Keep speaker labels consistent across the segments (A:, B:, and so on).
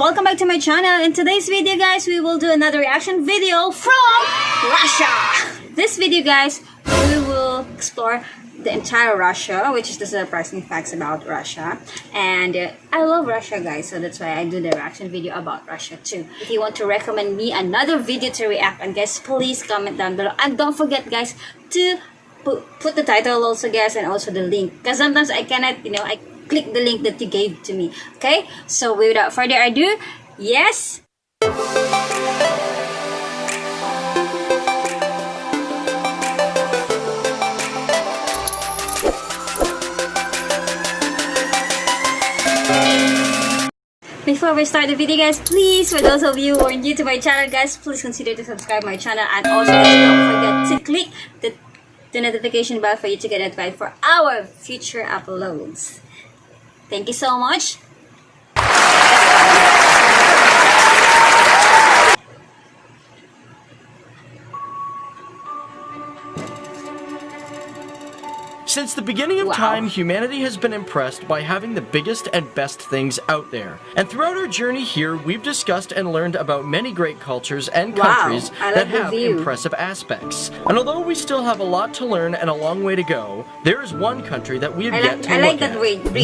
A: welcome back to my channel. In today's video guys, we will do another reaction video from Russia. This video guys, we will explore the entire Russia, which is the surprising facts about Russia. And I love Russia guys, so that's why I do the reaction video about Russia too. If you want to recommend me another video to react on guys, please comment down below. And don't forget guys to put the title also guys, and also the link, because sometimes I cannot, I click the link that you gave to me. Okay, so without further ado, yes. Before we start the video guys, please, for those of you who are new to my channel guys, please consider to subscribe my channel, and also guys, don't forget to click the notification bell for you to get notified for our future uploads. Thank you so much.
B: Since the beginning of time, humanity has been impressed by having the biggest and best things out there. And throughout our journey here, we've discussed and learned about many great cultures and countries that have impressive aspects. And although we still have a lot to learn and a long way to go, there is one country that we have yet to look at.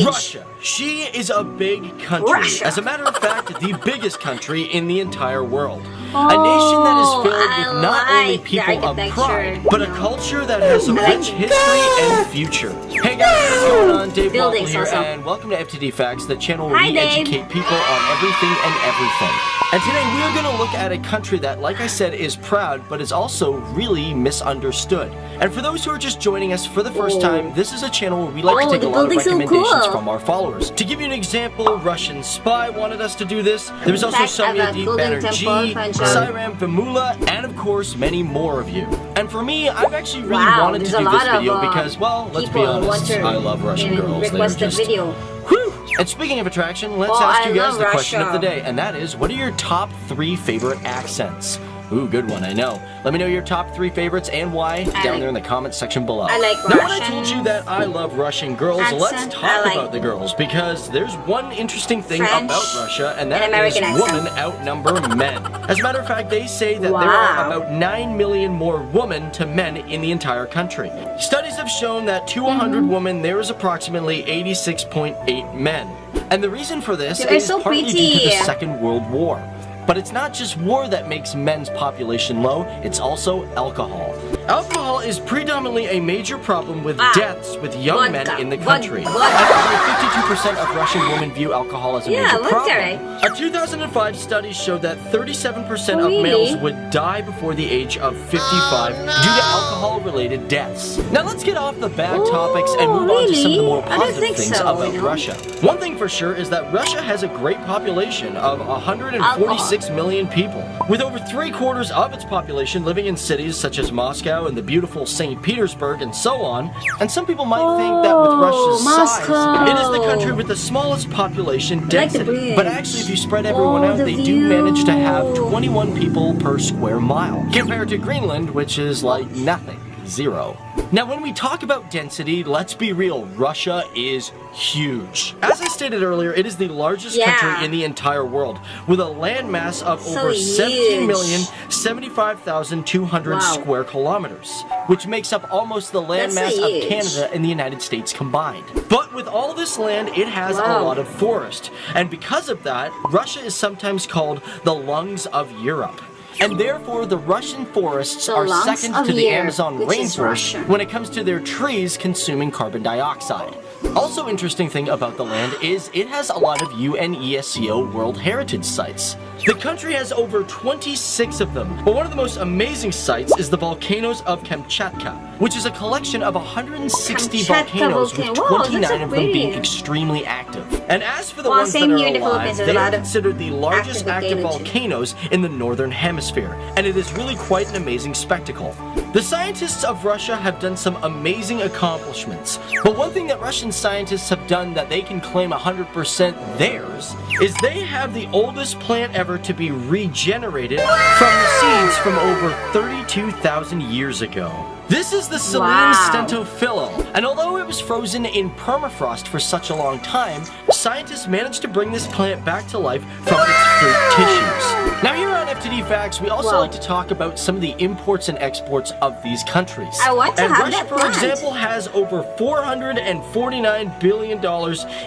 B: Russia. She is a big country. As a matter of fact, the biggest country in the entire world. A nation that is filled with not only people of pride, but a culture that has a rich history and future. Hey guys, what's going on? Dave Waddle here, and welcome to FTD Facts, the channel where we educate people on everything and everything. And today we are going to look at a country that, like I said, is proud, but is also really misunderstood. And for those who are just joining us for the first time, this is a channel where we like to take a lot of recommendations from our followers. To give you an example, Russian Spy wanted us to do this. There's also Sonia Deep Banerjee, Sairam Vimula, and of course many more of you. And for me, I've actually really wanted to do this video because, well, let's be honest, I love Russian girls. They're just... Whew. And speaking of attraction, let's ask you guys the question of the day, and that is, what are your top 3 favorite accents? Ooh, good one, I know. Let me know your top 3 favorites and why down there in the comments section below.
A: I like
B: Russian. Now, when I told you that I love Russian girls, let's talk about the girls, because there's one interesting thing about Russia, and that is women outnumber men. As a matter of fact, they say that there are about 9 million more women to men in the entire country. Studies have shown that to 100 women, there is approximately 86.8 men. And the reason for this is partly due to the Second World War. But it's not just war that makes men's population low, it's also alcohol. Alcohol is predominantly a major problem with deaths with young men in the country. And only 52% of Russian women view alcohol as a major problem. A 2005 study showed that 37% of males would die before the age of 55 due to alcohol-related deaths. Now let's get off the bad topics and move on to some of the more positive things about Russia. One thing for sure is that Russia has a great population of 146 million people, with over 3/4 of its population living in cities such as Moscow and the beautiful St. Petersburg and so on. And some people might think that with Russia's size, it is the country with the smallest population density. But actually, if you spread everyone out, they do manage to have 21 people per square mile, compared to Greenland, which is like nothing. 0. Now, when we talk about density, let's be real, Russia is huge. As I stated earlier, it is the largest country in the entire world, with a landmass of over 17,075,200 square kilometers, which makes up almost the landmass of Canada and the United States combined. But with all this land, it has a lot of forest, and because of that, Russia is sometimes called the lungs of Europe. And therefore, the Russian forests are second to the Amazon rainforest when it comes to their trees consuming carbon dioxide. Also interesting thing about the land is it has a lot of UNESCO World Heritage Sites. The country has over 26 of them, but one of the most amazing sites is the volcanoes of Kamchatka, which is a collection of 160 volcanoes with 29 of them being extremely active. And as for the ones that are alive, they are considered the largest active volcanoes in the northern hemisphere, and it is really quite an amazing spectacle. The scientists of Russia have done some amazing accomplishments, but one thing that Russian scientists have done that they can claim 100% theirs is they have the oldest plant ever to be regenerated from the seeds from over 32,000 years ago. This is the Selene Stentophilo, and although it was frozen in permafrost for such a long time, scientists managed to bring this plant back to life from its fruit tissues. Now here on FTD Facts, we also like to talk about some of the imports and exports of these countries.
A: I want to
B: and
A: have
B: Russia,
A: that
B: for
A: plant.
B: example, has over $449 billion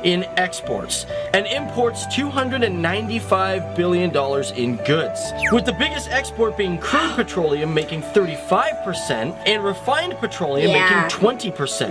B: in exports, and imports $295 billion in goods, with the biggest export being crude petroleum making 35%, and refined petroleum making 20%.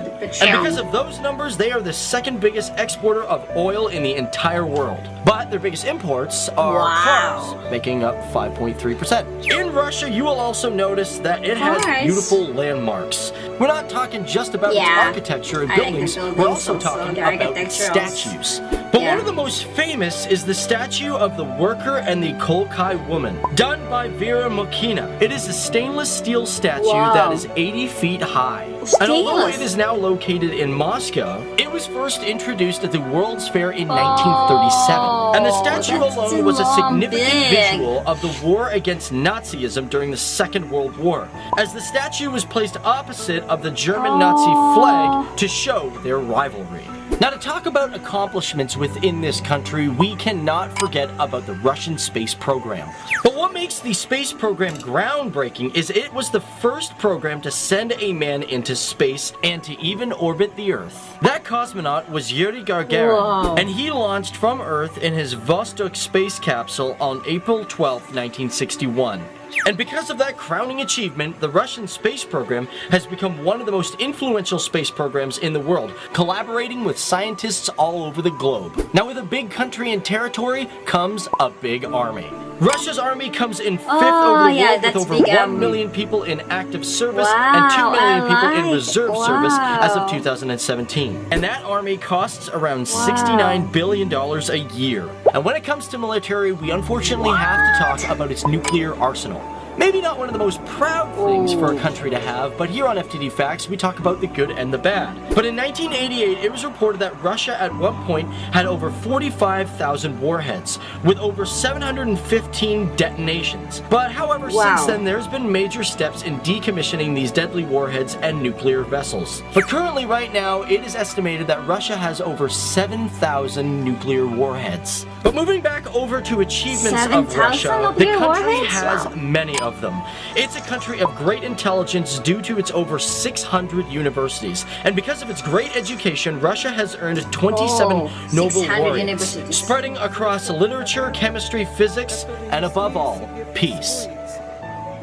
B: And because of those numbers, they are the second biggest exporter of oil in the entire world. But their biggest imports are cars, making up 5.3%. In Russia, you will also notice that it has beautiful landmarks. We're not talking just about its architecture and buildings, we're also talking about statues. But one of the most famous is the statue of the worker and the Kolkai woman, done by Vera Mokina. It is a stainless steel statue that is 80 feet high. And although it is now located in Moscow, it was first introduced at the World's Fair in 1937. And the statue alone was a significant visual of the war against Nazism during the Second World War, as the statue was placed opposite of the German Nazi flag to show their rivalry. Now, to talk about accomplishments within this country, we cannot forget about the Russian space program. But what makes the space program groundbreaking is it was the first program to send a man into space and to even orbit the Earth. That cosmonaut was Yuri Gagarin, and he launched from Earth in his Vostok space capsule on April 12, 1961. And because of that crowning achievement, the Russian space program has become one of the most influential space programs in the world, collaborating with scientists all over the globe. Now, with a big country and territory comes a big army. Russia's army comes in fifth over the world with over 1 million people in active service and 2 million people in reserve service as of 2017. And that army costs around $69 billion a year. And when it comes to military, we unfortunately have to talk about its nuclear arsenal. Maybe not one of the most proud things for a country to have, but here on FTD Facts, we talk about the good and the bad. But in 1988, it was reported that Russia at one point had over 45,000 warheads, with over 715 detonations. But however, since then, there's been major steps in decommissioning these deadly warheads and nuclear vessels. But currently, right now, it is estimated that Russia has over 7,000 nuclear warheads. But moving back over to achievements of Russia, the country has many of them. It's a country of great intelligence due to its over 600 universities. And because of its great education, Russia has earned 27 Nobel laureates, spreading across literature, chemistry, physics, and above all, peace.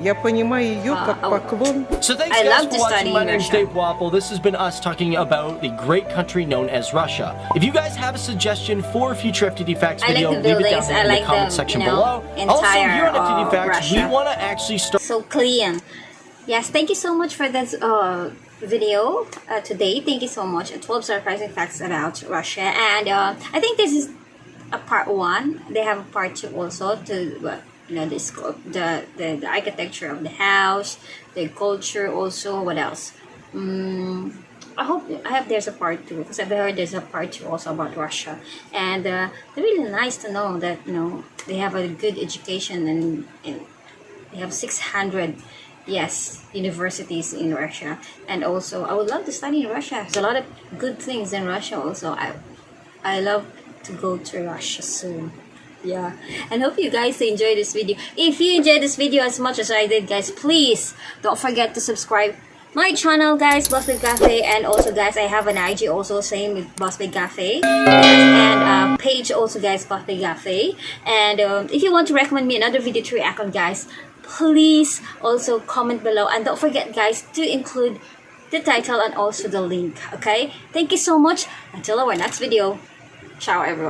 C: Я понимаю ее как поклон.
B: So thanks guys for watching. My name's Dave Wapple. This has been us talking about the great country known as Russia. If you guys have a suggestion for a future FTD Facts video, leave it down in the comment section below. Also, here on FTD Facts, we want to actually start...
A: So clean. Yes, thank you so much for this video today. Thank you so much. 12 surprising facts about Russia. And I think this is a part 1. They have a part 2 also to... you know, the architecture of the house, the culture also. What else? I hope there's a part 2, because I've heard there's a part 2 also about Russia. And they're really nice to know that, you know, they have a good education, and they have 600 universities in Russia. And also I would love to study in Russia. There's a lot of good things in Russia also. I love to go to Russia soon. Yeah, and hope you guys enjoy this video. If you enjoyed this video as much as I did, guys, please don't forget to subscribe my channel, guys, bossbabecafe. And also, guys, I have an IG also, same with bossbabecafe, and page also, guys, bossbabecafe. And if you want to recommend me another video to react on, guys, please also comment below, and don't forget, guys, to include the title and also the link. Okay, thank you so much. Until our next video. Ciao, everyone.